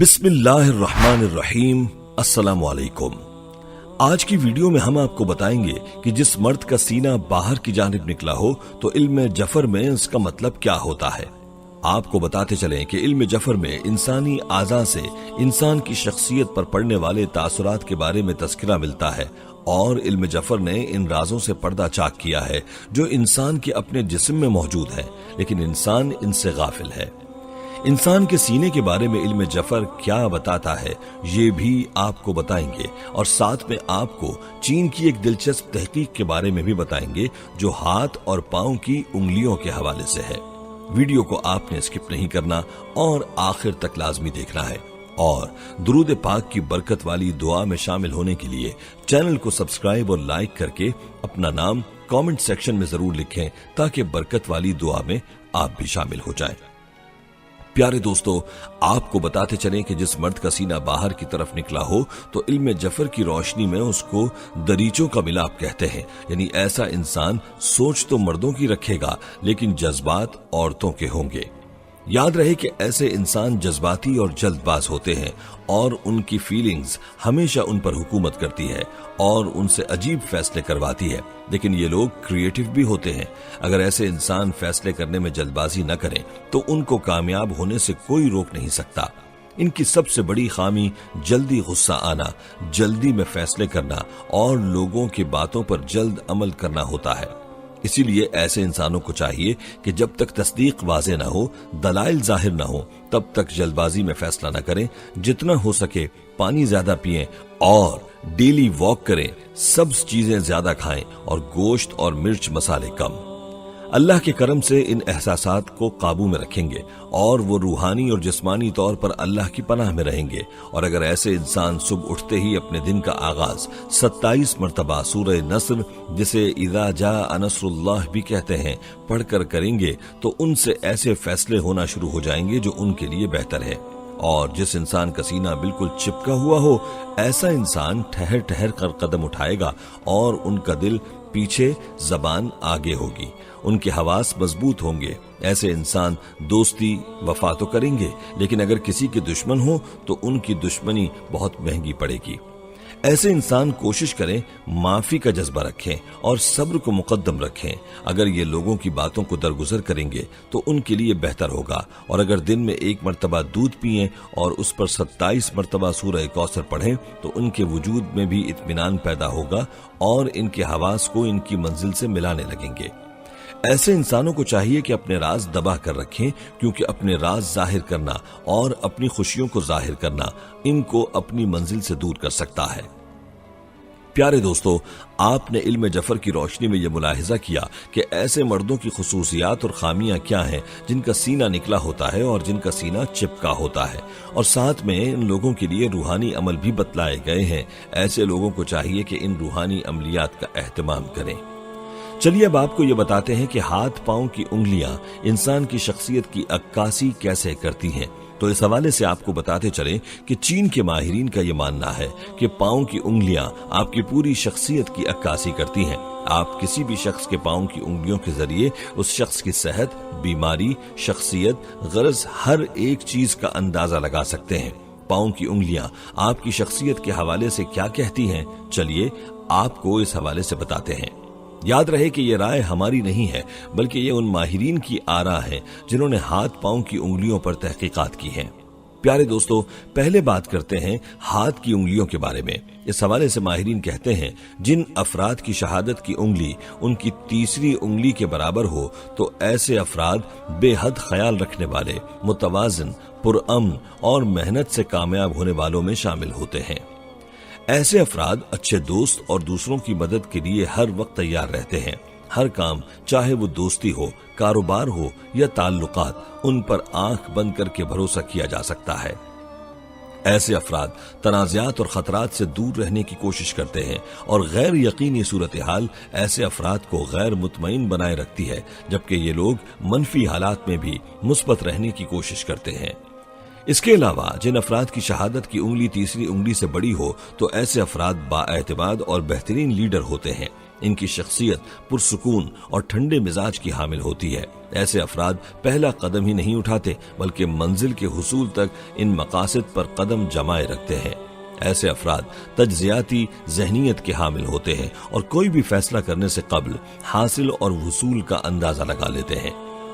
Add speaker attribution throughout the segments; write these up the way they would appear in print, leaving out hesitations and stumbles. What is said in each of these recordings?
Speaker 1: बिस्मिल्लाहिर्रहमानिर्रहीम। अस्सलाम वालेकुम। आज की वीडियो में हम आपको बताएंगे कि जिस मर्द का सीना बाहर की जानिब निकला हो तो इल्म जफर में इसका मतलब क्या होता है। आपको बताते चलें कि इल्म जफर में इंसानी आज़ा से इंसान की शख्सियत पर पड़ने वाले तासुरात के बारे में तज़किरा मिलता है और इल्म जफर ने इन राजों से पर्दा चाक किया है जो इंसान के अपने जिस्म में मौजूद है, लेकिन इंसान इनसे गाफिल है। इंसान के सीने के बारे में इल्म जफर क्या बताता है ये भी आपको बताएंगे और साथ में आपको चीन की एक दिलचस्प तहकीक के बारे में भी बताएंगे जो हाथ और पांव की उंगलियों के हवाले से है। वीडियो को आपने स्किप नहीं करना और आखिर तक लाजमी देखना है और दुरूद पाक की बरकत वाली दुआ में शामिल होने के लिए चैनल को सब्सक्राइब और लाइक करके अपना नाम कमेंट सेक्शन में जरूर लिखें ताकि बरकत वाली दुआ में आप भी शामिल हो जाएं। प्यारे दोस्तों, आपको बताते चलें कि जिस मर्द का सीना बाहर की तरफ निकला हो तो इल्म जफर की रोशनी में उसको दरीचों का मिलाप कहते हैं। यानी ऐसा इंसान सोच तो मर्दों की रखेगा लेकिन जज्बात औरतों के होंगे। याद रहे कि ऐसे इंसान जज्बाती और जल्दबाज होते हैं और उनकी फीलिंग्स हमेशा उन पर हुकूमत करती है और उनसे अजीब फैसले करवाती है, लेकिन ये लोग क्रिएटिव भी होते हैं। अगर ऐसे इंसान फैसले करने में जल्दबाजी न करें तो उनको कामयाब होने से कोई रोक नहीं सकता। इनकी सबसे बड़ी खामी जल्दी गुस्सा आना, जल्दी में फैसले करना और लोगों की बातों पर जल्द अमल करना होता है। इसीलिए ऐसे इंसानों को चाहिए कि जब तक तस्दीक वाज़े न हो, दलाइल जाहिर न हो, तब तक जल्दबाजी में फैसला न करें। जितना हो सके पानी ज्यादा पिएं और डेली वॉक करें, सब्ज चीजें ज्यादा खाएं और गोश्त और मिर्च मसाले कम। अल्लाह के करम से इन एहसासात को काबू में रखेंगे और वो रूहानी और जिस्मानी तौर पर अल्लाह की पनाह में रहेंगे। और अगर ऐसे इंसान सुबह उठते ही अपने दिन का आगाज 27 मरतबा सूरह नस्र, जिसे इज़ा जाअ नस्रुल्लाह भी कहते हैं, पढ़कर करेंगे तो उनसे ऐसे फैसले होना शुरू हो जाएंगे जो उनके लिए बेहतर है। और जिस इंसान का सीना बिल्कुल चिपका हुआ हो, ऐसा इंसान ठहर ठहर कर कदम उठाएगा और उनका दिल पीछे, जबान आगे होगी, उनके हवास मजबूत होंगे। ऐसे इंसान दोस्ती वफा तो करेंगे, लेकिन अगर किसी के दुश्मन हो तो उनकी दुश्मनी बहुत महंगी पड़ेगी। ऐसे इंसान कोशिश करें माफी का जज्बा रखें और सब्र को मुकद्दम रखें। अगर ये लोगों की बातों को दरगुजर करेंगे तो उनके लिए बेहतर होगा। और अगर दिन में 1 मरतबा दूध पिएं और उस पर 27 मरतबा सूरह कौसर पढ़ें तो उनके वजूद में भी इत्मीनान पैदा होगा और इनके हवास को इनकी मंजिल से मिलाने लगेंगे। ऐसे इंसानों को चाहिए कि अपने राज दबा कर रखें, क्योंकि अपने राज जाहिर करना और अपनी खुशियों को जाहिर करना इनको अपनी मंजिल से दूर कर सकता है। प्यारे दोस्तों, आपने इल्म जफर की रोशनी में यह मुलाहिजा किया कि ऐसे मर्दों की खुसूसियात और खामियां क्या हैं जिनका सीना निकला होता है और जिनका सीना चिपका होता है, और साथ में इन लोगों के लिए रूहानी अमल भी बतलाए गए हैं। ऐसे लोगों को चाहिए कि इन रूहानी अमलियात का एहतमाम करें। चलिए अब आपको ये बताते हैं कि हाथ पांव की उंगलियां इंसान की शख्सियत की अक्कासी कैसे करती हैं। तो इस हवाले से आपको बताते चलें कि चीन के माहिरीन का ये मानना है कि पांव की उंगलियां आपकी पूरी शख्सियत की अक्कासी करती हैं। आप किसी भी शख्स के पांव की उंगलियों के जरिए उस शख्स की सेहत, बीमारी, शख्सियत, गरज हर एक चीज का अंदाजा लगा सकते हैं। पांव की उंगलियां आपकी शख्सियत के हवाले से क्या कहती हैं, चलिए आपको इस हवाले से बताते हैं। याद रहे कि ये राय हमारी नहीं है, बल्कि ये उन माहिरीन की आरा है जिन्होंने हाथ पांव की उंगलियों पर तहकीकात की हैं। प्यारे दोस्तों, पहले बात करते हैं हाथ की उंगलियों के बारे में। इस हवाले से माहिरीन कहते हैं जिन अफराद की शहादत की उंगली उनकी तीसरी उंगली के बराबर हो तो ऐसे अफराद बेहद ख्याल रखने वाले, मुतवाज़िन, पुरअमन और मेहनत से कामयाब होने वालों में शामिल होते हैं। ऐसे अफराद अच्छे दोस्त और दूसरों की मदद के लिए हर वक्त तैयार रहते हैं। हर काम, चाहे वो दोस्ती हो, कारोबार हो या ताल्लुकात, उन पर आंख बंद करके भरोसा किया जा सकता है। ऐसे अफराद तनाज़ात और खतरात से दूर रहने की कोशिश करते हैं और गैर यकीनी सूरत हाल ऐसे अफराद को गैर मुतमईन बनाए रखती है, जबकि ये लोग मनफी हालात में भी मुस्बत रहने की कोशिश करते हैं। इसके अलावा जिन अफराद की शहादत की उंगली तीसरी उंगली से बड़ी हो तो ऐसे अफराद बाएतमाद और बेहतरीन लीडर होते हैं। इनकी शख्सियत पुरसुकून और ठंडे मिजाज की हामिल होती है। ऐसे अफराद पहला कदम ही नहीं उठाते बल्कि मंजिल के हुसूल तक इन मकासद पर कदम जमाए रखते हैं। ऐसे अफराद तज्जियाती ज़हनियत के हामिल होते हैं और कोई भी फैसला करने से कबल हासिल और वसूल का अंदाजा लगा लेते हैं।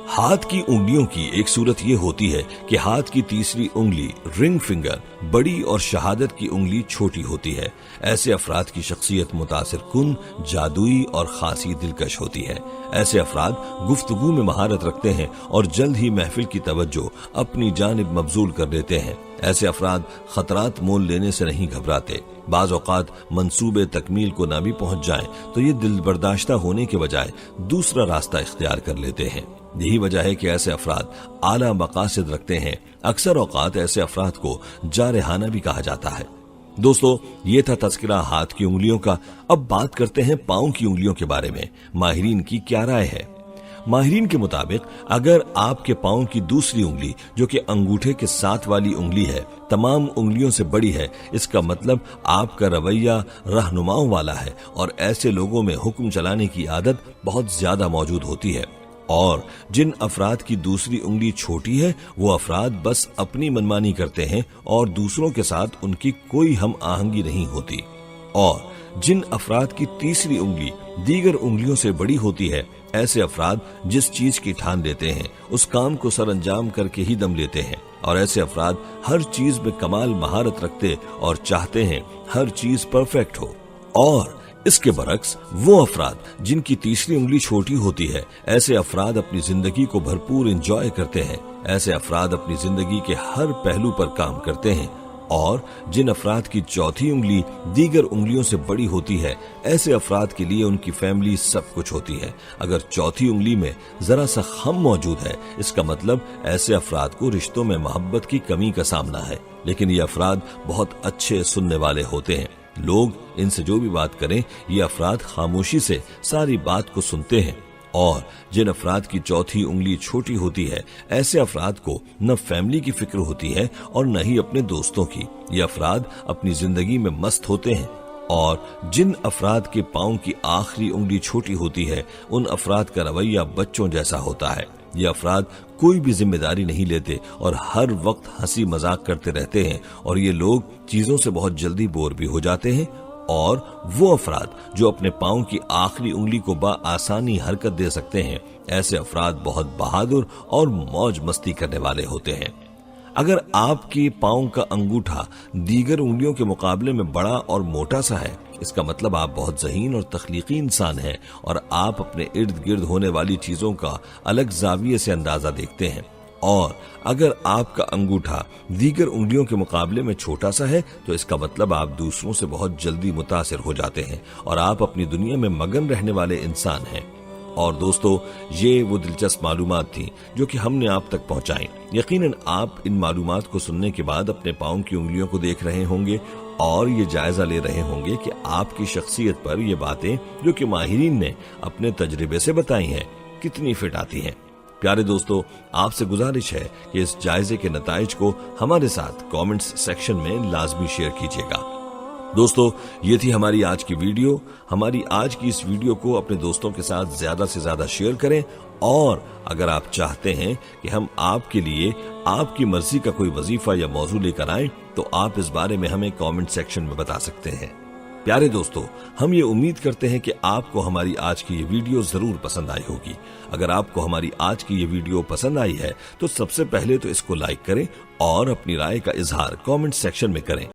Speaker 1: हाथ की उंगलियों की एक सूरत ये होती है कि हाथ की तीसरी उंगली रिंग फिंगर बड़ी और शहादत की उंगली छोटी होती है। ऐसे अफराद की शख्सियत मुतासिर कुन, जादुई और खासी दिलकश होती है। ऐसे अफराद गुफ्तगू में महारत रखते हैं और जल्द ही महफिल की तवज्जो अपनी जानिब मबजूल कर लेते हैं। ऐसे अफराद खतरात मोल लेने से नहीं घबराते। बाज़ औक़ात मंसूबे तकमील को ना भी पहुंच जाएं तो ये दिल बर्दाश्ता होने के बजाय दूसरा रास्ता इख्तियार कर लेते हैं। यही वजह है कि ऐसे अफराद आला मकासद रखते हैं। अक्सर औक़ात ऐसे अफराद को जारहाना भी कहा जाता है। दोस्तों, ये था तज़किरा हाथ की उंगलियों का। अब बात करते हैं पाँव की उंगलियों के बारे में। माहिरीन की क्या राय है? माहिरीन के मुताबिक अगर आपके पाँव की दूसरी उंगली जो कि अंगूठे के साथ वाली उंगली है तमाम उंगलियों से बड़ी है, इसका मतलब आपका रवैया रहनुमाओं वाला है और ऐसे लोगों में हुक्म चलाने की आदत बहुत ज्यादा मौजूद होती है। और जिन अफराद की दूसरी उंगली छोटी है वो अफराद बस अपनी मनमानी करते हैं और दूसरों के साथ उनकी कोई हम आहंगी नहीं होती। और जिन अफराद की तीसरी उंगली दीगर उंगलियों से बड़ी होती है, ऐसे अफराद जिस चीज की ठान लेते हैं उस काम को सर अंजाम करके ही दम लेते हैं। और ऐसे अफराद हर चीज में कमाल महारत रखते और चाहते हैं हर चीज परफेक्ट हो। और इसके बरक्स वो अफराद जिनकी तीसरी उंगली छोटी होती है, ऐसे अफराद अपनी जिंदगी को भरपूर एंजॉय करते हैं। ऐसे अफराद अपनी जिंदगी के हर पहलू पर काम करते हैं। और जिन अफराद की चौथी उंगली दीगर उंगलियों से बड़ी होती है, ऐसे अफराद के लिए उनकी फैमिली सब कुछ होती है। अगर चौथी उंगली में जरा सा खम मौजूद है, इसका मतलब ऐसे अफराद को रिश्तों में मोहब्बत की कमी का सामना है। लेकिन ये अफराद बहुत अच्छे सुनने वाले होते हैं। लोग इनसे जो भी बात करें, ये अफराद खामोशी से सारी बात को सुनते हैं। और जिन अफराद की चौथी उंगली छोटी होती है, ऐसे अफराद को न फैमिली की फिक्र होती है और न ही अपने दोस्तों की। ये अफराद अपनी जिंदगी में मस्त होते हैं। और जिन अफराद के पांव की आखिरी उंगली छोटी होती है, उन अफराद का रवैया बच्चों जैसा होता है। ये अफराद कोई भी जिम्मेदारी नहीं लेते और हर वक्त हंसी मजाक करते रहते हैं। और ये लोग चीजों से बहुत जल्दी बोर भी हो जाते हैं। और वो अफराद जो अपने पांव की आखिरी उंगली को आसानी हरकत दे सकते हैं, ऐसे अफराद बहुत बहादुर और मौज मस्ती करने वाले होते हैं। अगर आपके पांव का अंगूठा दीगर उंगलियों के मुकाबले में बड़ा और मोटा सा है, इसका मतलब आप बहुत ज़हीन और तख्लीकी इंसान हैं और आप अपने इर्द गिर्द होने वाली चीजों का अलग जाविये से अंदाजा देखते हैं। और अगर आपका अंगूठा दीगर उंगलियों के मुकाबले में छोटा सा है, तो इसका मतलब आप दूसरों से बहुत जल्दी मुतासिर हो जाते हैं और आप अपनी दुनिया में मगन रहने वाले इंसान हैं। और दोस्तों, ये वो दिलचस्प मालूमात थी जो कि हमने आप तक पहुंचाई। यकीनन आप इन मालूमात को सुनने के बाद अपने पाँव की उंगलियों को देख रहे होंगे और ये जायजा ले रहे होंगे कि आपकी शख्सियत पर ये बातें जो कि माहिरीन ने अपने तजर्बे से बताई हैं कितनी फिट आती हैं। प्यारे दोस्तों, आपसे गुजारिश है कि इस जायजे के नताइज को हमारे साथ कमेंट्स सेक्शन में लाजमी शेयर कीजिएगा। दोस्तों, ये थी हमारी आज की वीडियो। हमारी आज की इस वीडियो को अपने दोस्तों के साथ ज्यादा से ज्यादा शेयर करें। और अगर आप चाहते हैं कि हम आपके लिए आपकी मर्जी का कोई वजीफा या मौजू लेकर आएं, तो आप इस बारे में हमें कमेंट सेक्शन में बता सकते हैं। प्यारे दोस्तों, हम ये उम्मीद करते हैं कि आपको हमारी आज की ये वीडियो जरूर पसंद आई होगी। अगर आपको हमारी आज की ये वीडियो पसंद आई है तो सबसे पहले तो इसको लाइक करें और अपनी राय का इजहार कमेंट सेक्शन में करें।